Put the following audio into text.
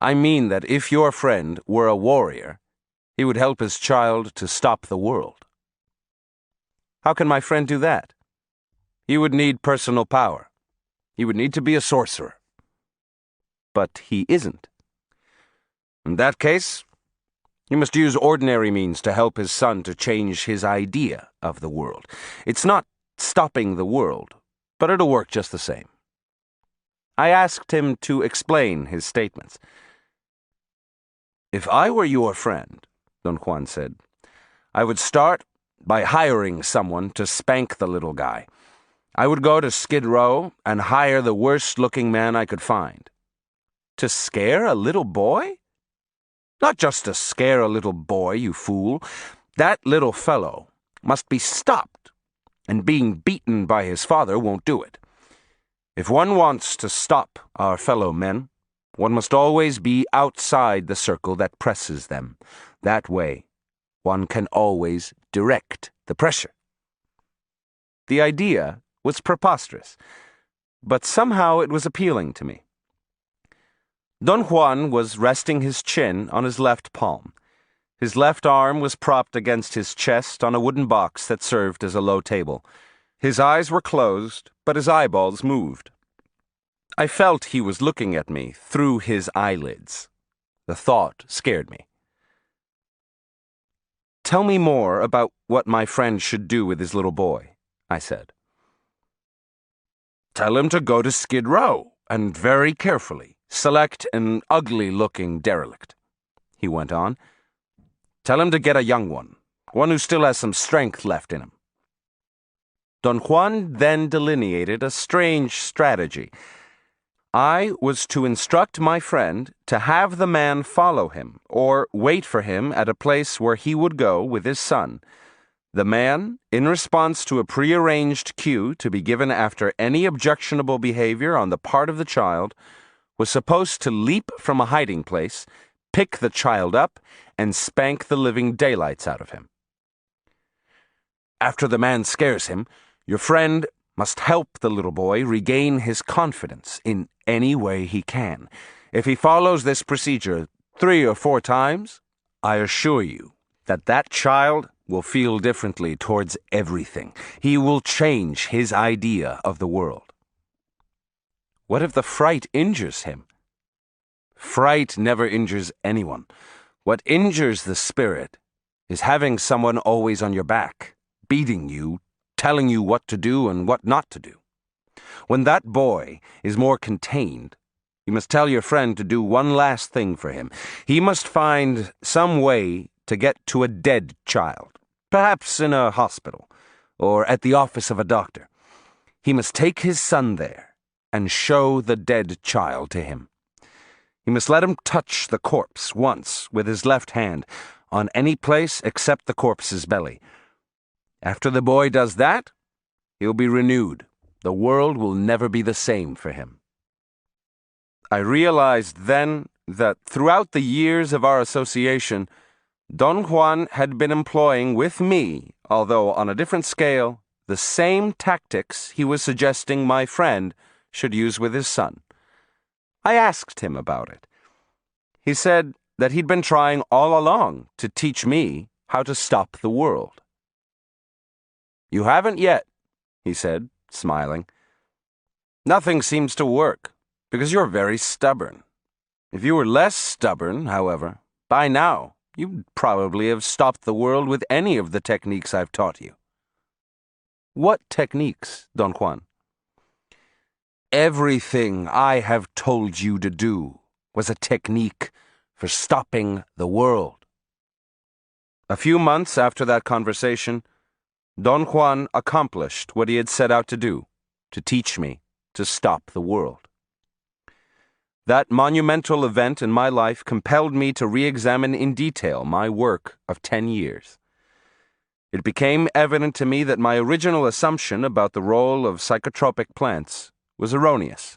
I mean that if your friend were a warrior, he would help his child to stop the world. How can my friend do that? He would need personal power. He would need to be a sorcerer. But he isn't. In that case, he must use ordinary means to help his son to change his idea of the world. It's not stopping the world, but it'll work just the same. I asked him to explain his statements. If I were your friend, Don Juan said, I would start by hiring someone to spank the little guy. I would go to Skid Row and hire the worst-looking man I could find. To scare a little boy? Not just to scare a little boy, you fool. That little fellow must be stopped, and being beaten by his father won't do it. If one wants to stop our fellow men, one must always be outside the circle that presses them. That way, one can always direct the pressure. The idea was preposterous, but somehow it was appealing to me. Don Juan was resting his chin on his left palm. His left arm was propped against his chest on a wooden box that served as a low table. His eyes were closed, but his eyeballs moved. I felt he was looking at me through his eyelids. The thought scared me. Tell me more about what my friend should do with his little boy, I said. Tell him to go to Skid Row, and very carefully select an ugly-looking derelict, he went on. Tell him to get a young one who still has some strength left in him. Don Juan then delineated a strange strategy. I was to instruct my friend to have the man follow him or wait for him at a place where he would go with his son. The man, in response to a prearranged cue to be given after any objectionable behavior on the part of the child, was supposed to leap from a hiding place, pick the child up, and spank the living daylights out of him. After the man scares him, your friend must help the little boy regain his confidence in any way he can. If he follows this procedure 3 or 4 times, I assure you that that child will feel differently towards everything. He will change his idea of the world. What if the fright injures him? Fright never injures anyone. What injures the spirit is having someone always on your back, beating you, telling you what to do and what not to do. When that boy is more contained, you must tell your friend to do one last thing for him. He must find some way to get to a dead child, perhaps in a hospital or at the office of a doctor. He must take his son there and show the dead child to him. He must let him touch the corpse once with his left hand on any place except the corpse's belly. After the boy does that, he'll be renewed. The world will never be the same for him. I realized then that throughout the years of our association, Don Juan had been employing with me, although on a different scale, the same tactics he was suggesting my friend should use with his son. I asked him about it. He said that he'd been trying all along to teach me how to stop the world. You haven't yet, he said, smiling. Nothing seems to work, because you're very stubborn. If you were less stubborn, however, by now, you'd probably have stopped the world with any of the techniques I've taught you. What techniques, Don Juan? Everything I have told you to do was a technique for stopping the world. A few months after that conversation, Don Juan accomplished what he had set out to do, to teach me to stop the world. That monumental event in my life compelled me to re-examine in detail my work of 10 years. It became evident to me that my original assumption about the role of psychotropic plants was erroneous.